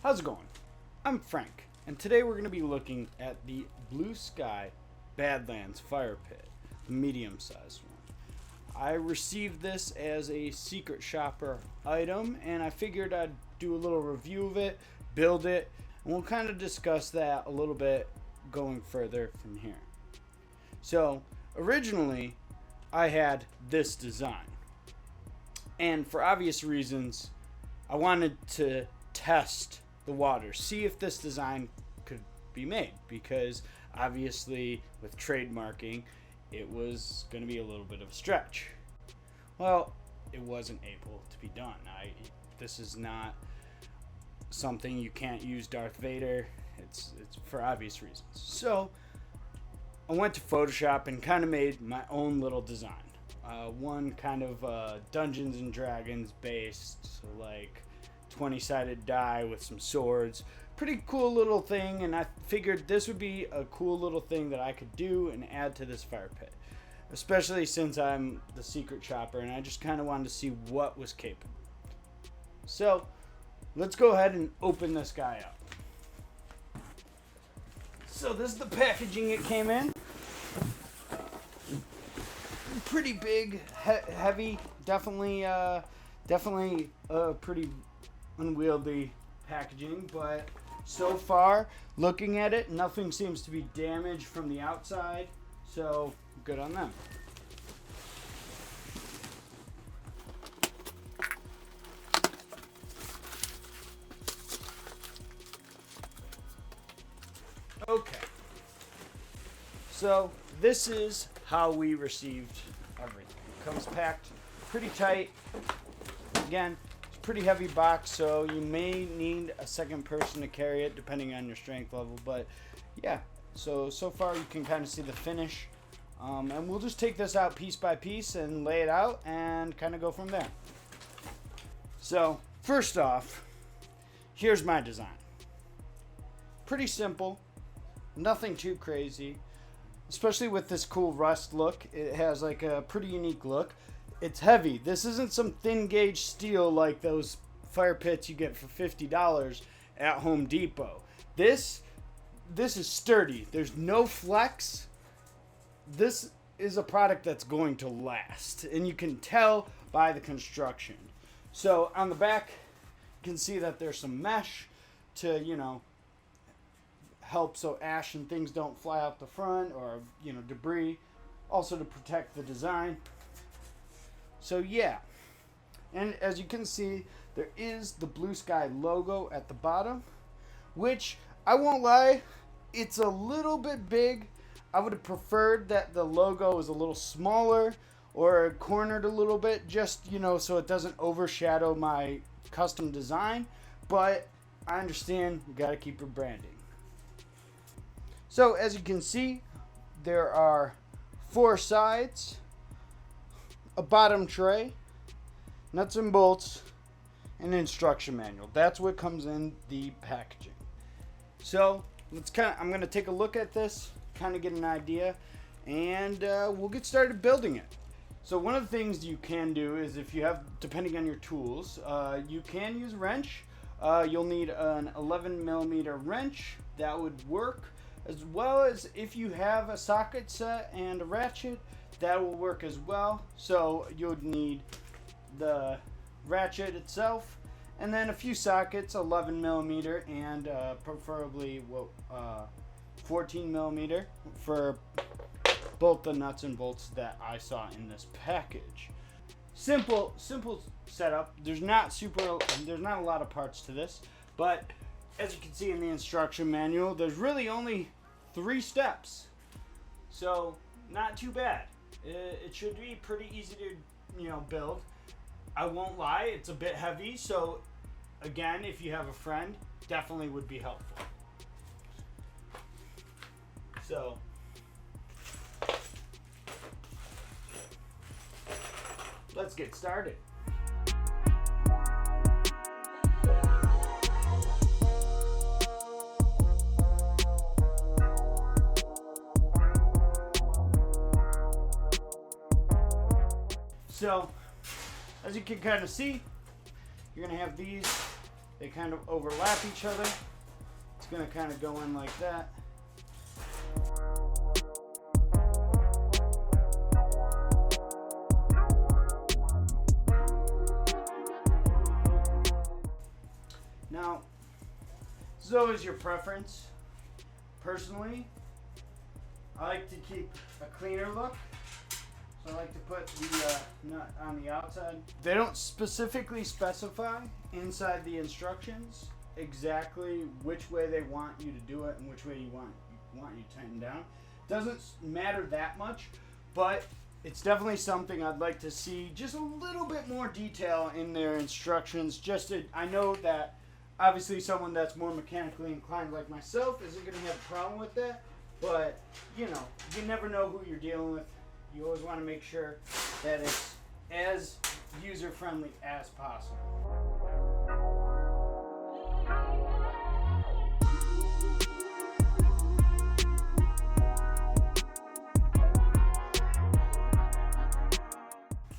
How's it going? I'm Frank, and today we're going to be looking at the Blue Sky Badlands fire pit, the medium-sized one. I received this as a secret shopper item, and I figured I'd do a little review of it, build it, and we'll kind of discuss that a little bit going further from here. So, originally, I had this design, and for obvious reasons, I wanted to test the water, see if this design could be made, because obviously with trademarking it was going to be a little bit of a stretch. Well, it wasn't able to be done. This is not something you can't use Darth Vader. It's for obvious reasons. So I went to Photoshop and kind of made my own little design. One kind of Dungeons and Dragons based, so like 20-sided die with some swords. Pretty cool little thing, and I figured this would be a cool little thing that I could do and add to this fire pit, especially since I'm the secret shopper and I just kind of wanted to see what was capable. So let's go ahead and open this guy up. So this is the packaging it came in. Pretty big, heavy, definitely pretty unwieldy packaging, but so far, looking at it, nothing seems to be damaged from the outside, so good on them. Okay, so this is how we received everything. It comes packed pretty tight. Again, pretty heavy box, so you may need a second person to carry it depending on your strength level, but yeah, so far you can kind of see the finish, and we'll just take this out piece by piece and lay it out and kind of go from there. So first off, here's my design. Pretty simple, nothing too crazy, especially with this cool rust look. It has like a pretty unique look. It's heavy. This isn't some thin gauge steel like those fire pits you get for $50 at Home Depot. This is sturdy. There's no flex. This is a product that's going to last, and you can tell by the construction. So on the back, you can see that there's some mesh to, help so ash and things don't fly out the front, or, debris. Also to protect the design. So yeah, and as you can see, there is the Blue Sky logo at the bottom, which I won't lie, it's a little bit big. I would have preferred that the logo was a little smaller or cornered a little bit, just, so it doesn't overshadow my custom design, but I understand you gotta keep your branding. So as you can see, there are 4 sides, a bottom tray, nuts and bolts, and an instruction manual. That's what comes in the packaging. So I'm going to take a look at this, kind of get an idea, and we'll get started building it. So one of the things you can do is, if you have, depending on your tools, you can use a wrench. You'll need an 11mm wrench. That would work, as well as if you have a socket set and a ratchet, that will work as well. So you'll need the ratchet itself, and then a few sockets, 11mm and preferably 14mm for both the nuts and bolts that I saw in this package. Simple setup. There's not a lot of parts to this, but as you can see in the instruction manual, there's really only 3 steps. So not too bad. It should be pretty easy to, build. I won't lie, it's a bit heavy, so again, if you have a friend, definitely would be helpful. So let's get started. So, as you can kind of see, you're going to have these they kind of overlap each other. It's going to kind of go in like that. Now, this is always your preference. Personally, I like to keep a cleaner look. So I like to put the nut on the outside. They don't specifically specify inside the instructions exactly which way they want you to do it and which way you want you to tighten down. Doesn't matter that much, but it's definitely something I'd like to see just a little bit more detail in their instructions. I know that obviously someone that's more mechanically inclined like myself isn't going to have a problem with that, but you know, you never know who you're dealing with. You always want to make sure that it's as user-friendly as possible.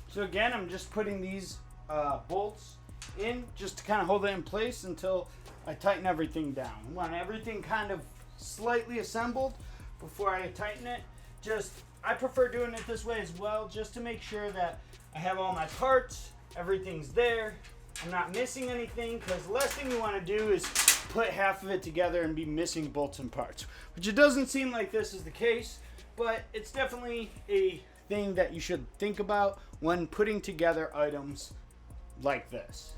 So again, I'm just putting these bolts in just to kind of hold it in place until I tighten everything down. I want everything kind of slightly assembled before I tighten it. I prefer doing it this way as well, just to make sure that I have all my parts, everything's there, I'm not missing anything, because the last thing you want to do is put half of it together and be missing bolts and parts, which it doesn't seem like this is the case, but it's definitely a thing that you should think about when putting together items like this.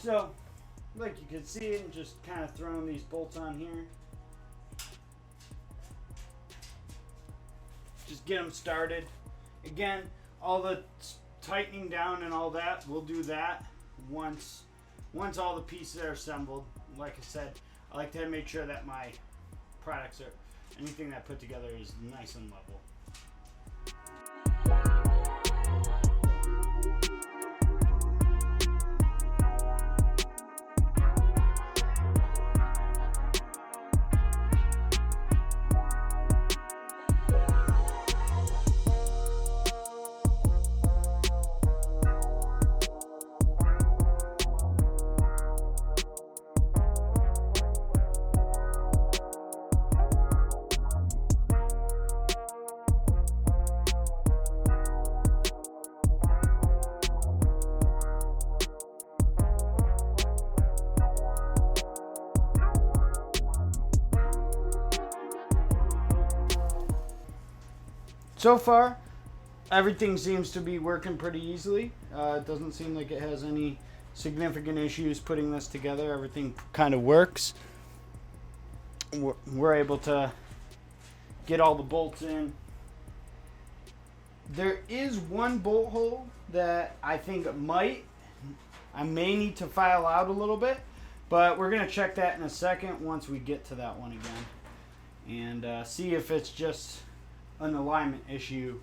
So, like you can see, I'm just kind of throwing these bolts on here. Just get them started. Again, all the tightening down and all that, we'll do that once all the pieces are assembled. Like I said, I like to make sure that my products anything that I put together is nice and level. So far, everything seems to be working pretty easily. It doesn't seem like it has any significant issues putting this together. Everything kind of works. We're able to get all the bolts in. There is one bolt hole that I think I may need to file out a little bit, but we're going to check that in a second once we get to that one again and see if it's just an alignment issue.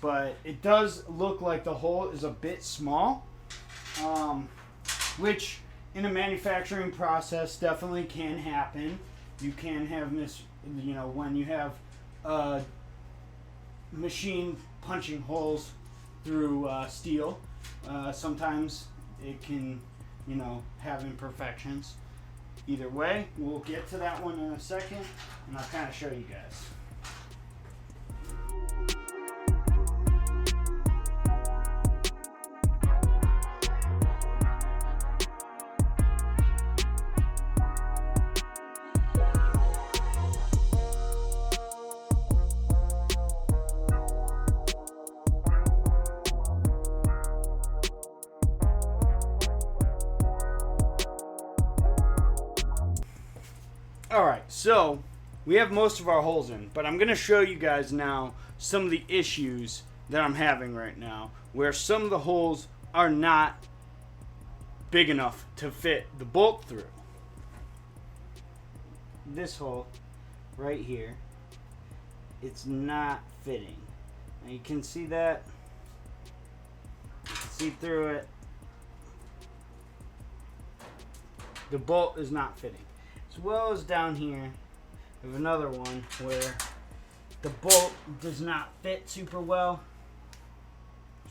But it does look like the hole is a bit small, which in a manufacturing process definitely can happen. You can have when you have machine punching holes through steel, sometimes it can have imperfections. Either way, we'll get to that one in a second and I'll kind of show you guys. Alright, so we have most of our holes in, but I'm going to show you guys now some of the issues that I'm having right now, where some of the holes are not big enough to fit the bolt through. This hole right here, it's not fitting. Now you can see that see through it. The bolt is not fitting. As well as down here, we have another one where the bolt does not fit super well.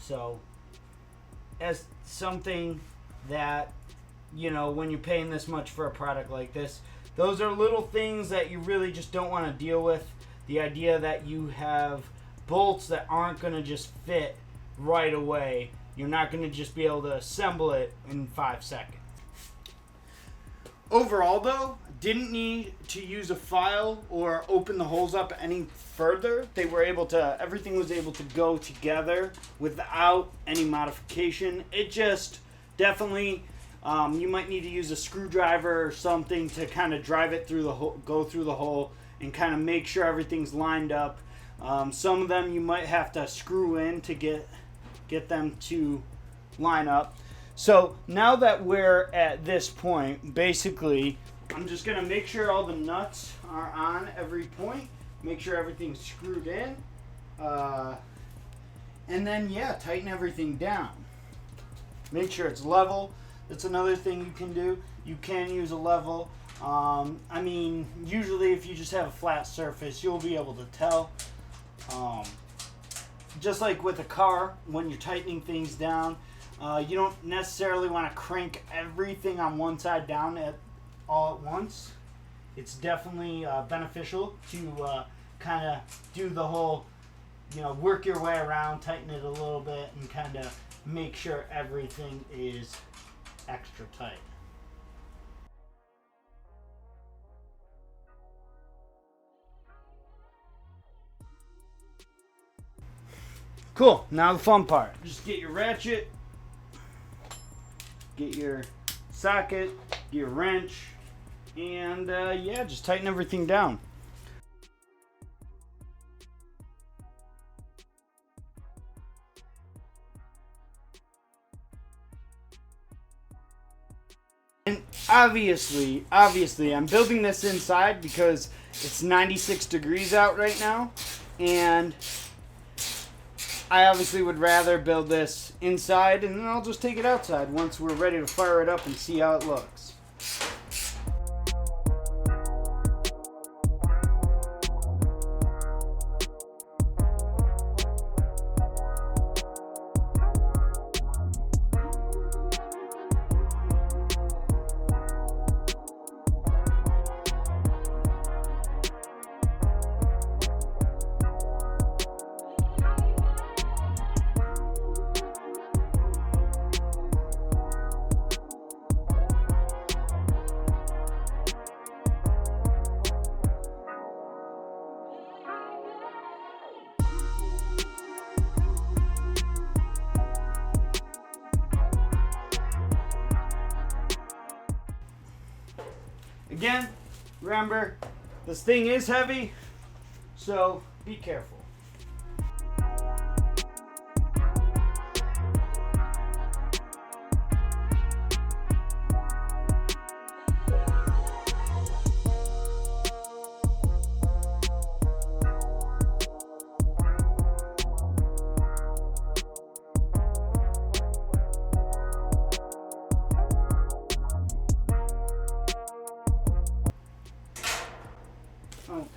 So, as something that, you know, when you're paying this much for a product like this, those are little things that you really just don't want to deal with. The idea that you have bolts that aren't going to just fit right away. You're not going to just be able to assemble it in 5 seconds. Overall, though, didn't need to use a file or open the holes up any further. They were able to, everything was able to go together without any modification. It just definitely, you might need to use a screwdriver or something to kind of drive it through the hole, go through the hole, and kind of make sure everything's lined up. Some of them you might have to screw in to get them to line up. So now that we're at this point, basically, I'm just going to make sure all the nuts are on every point. Make sure everything's screwed in. And then, yeah, tighten everything down. Make sure it's level. That's another thing you can do. You can use a level. I mean, usually if you just have a flat surface, you'll be able to tell. Just like with a car, when you're tightening things down, you don't necessarily want to crank everything on one side down all at once. It's definitely beneficial to kind of do the whole, you know, work your way around, tighten it a little bit, and kind of make sure everything is extra tight. Cool, now the fun part. Just get your ratchet, get your socket, your wrench, and yeah, just tighten everything down. And obviously, I'm building this inside because it's 96 degrees out right now, and I obviously would rather build this inside, and then I'll just take it outside once we're ready to fire it up and see how it looks. Again, remember, this thing is heavy, so be careful.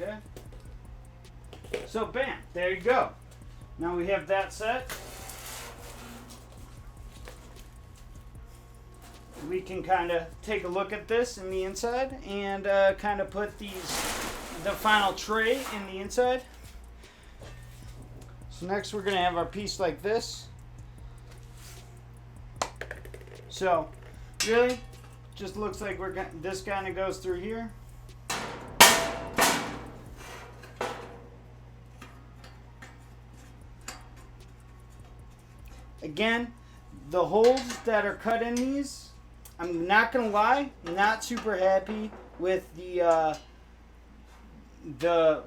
Okay. So bam, there you go. Now we have that set. We can kind of take a look at this in the inside and kind of put the final tray in the inside. So next we're going to have our piece like this. So really, just looks like this kind of goes through here. Again, the holes that are cut in these, I'm not gonna lie, not super happy with the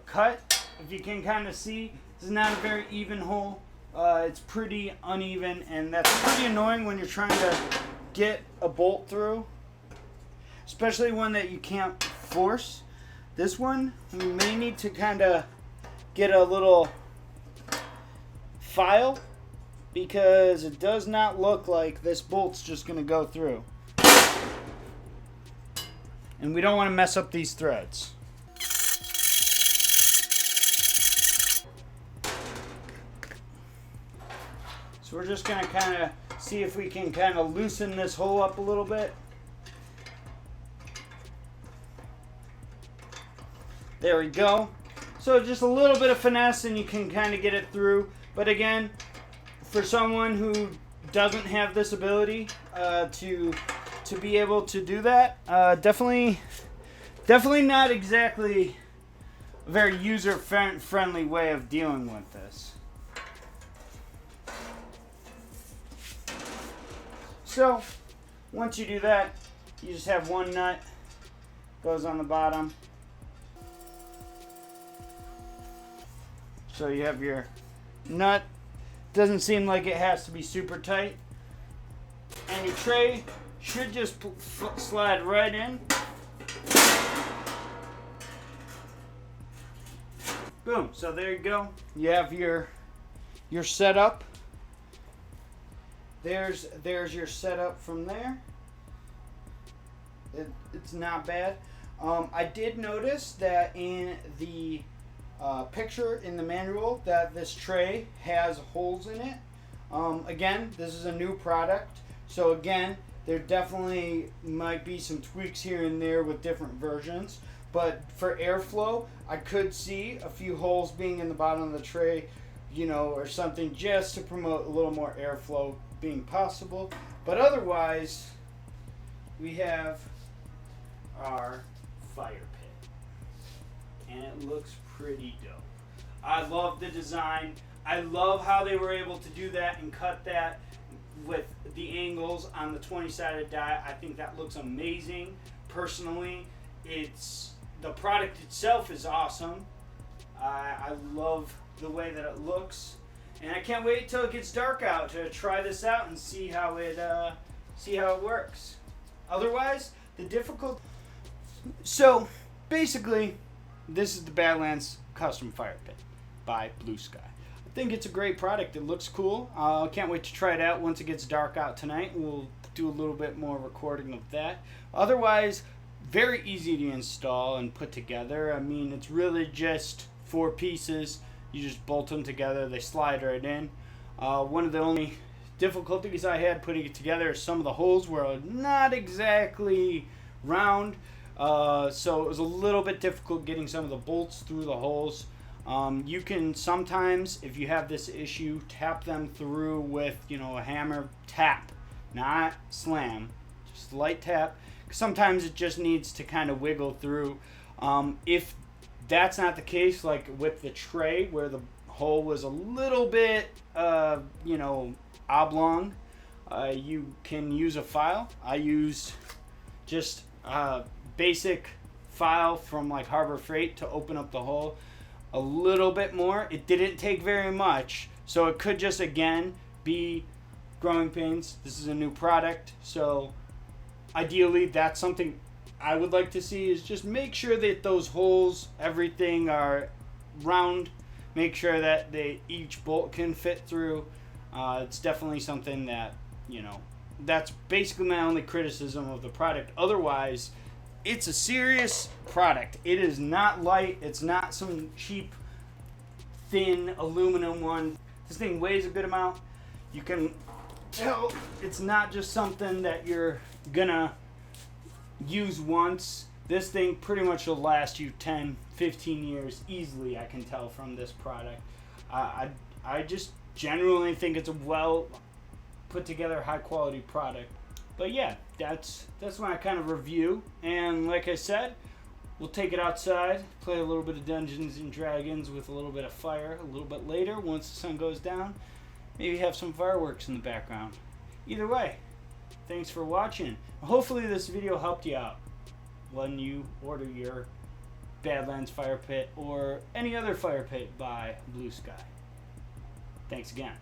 cut. If you can kind of see, this is not a very even hole. It's pretty uneven, and that's pretty annoying when you're trying to get a bolt through, especially one that you can't force. This one, we may need to kind of get a little file because it does not look like this bolt's just going to go through. And we don't want to mess up these threads. So we're just going to kind of see if we can kind of loosen this hole up a little bit. There we go. So just a little bit of finesse and you can kind of get it through. But again, for someone who doesn't have this ability to be able to do that, definitely not exactly a very user-friendly way of dealing with this. So, once you do that, you just have one nut, goes on the bottom. So you have your nut. Doesn't seem like it has to be super tight. And your tray should just slide right in. Boom. So there you go. You have your setup. There's your setup from there. It's not bad. I did notice that in the picture in the manual that this tray has holes in it. Again, this is a new product, so again, there definitely might be some tweaks here and there with different versions, but for airflow, I could see a few holes being in the bottom of the tray, or something, just to promote a little more airflow being possible. But otherwise, we have our fire pit, and it looks pretty dope. I love the design. I love how they were able to do that and cut that with the angles on the 20-sided die. I think that looks amazing. Personally, the product itself is awesome. I love the way that it looks, and I can't wait till it gets dark out to try this out and see how it works. Otherwise, the difficult. So basically, this is the Badlands Custom Fire Pit by Blue Sky. I think it's a great product. It looks cool. I can't wait to try it out once it gets dark out tonight. We'll do a little bit more recording of that. Otherwise, very easy to install and put together. I mean, it's really just 4 pieces. You just bolt them together. They slide right in. One of the only difficulties I had putting it together is some of the holes were not exactly round. So it was a little bit difficult getting some of the bolts through the holes. You can sometimes, if you have this issue, tap them through with, a hammer. Tap, not slam, just light tap. Sometimes it just needs to kind of wiggle through. If that's not the case, like with the tray where the hole was a little bit, oblong, you can use a file. I use just basic file from like Harbor Freight to open up the hole a little bit more. It didn't take very much, so it could just again be growing pains. This is a new product, so ideally that's something I would like to see, is just make sure that those holes, everything are round, make sure that each bolt can fit through. It's definitely something that, that's basically my only criticism of the product. Otherwise, it's a serious product. It is not light. It's not some cheap, thin aluminum one. This thing weighs a good amount. You can tell it's not just something that you're gonna use once. This thing pretty much will last you 10, 15 years easily, I can tell from this product. I just genuinely think it's a well put together, high quality product. But yeah, that's my kind of review. And like I said, we'll take it outside, play a little bit of Dungeons and Dragons with a little bit of fire a little bit later once the sun goes down. Maybe have some fireworks in the background. Either way, thanks for watching. Hopefully this video helped you out when you order your Badlands Fire Pit or any other fire pit by Blue Sky. Thanks again.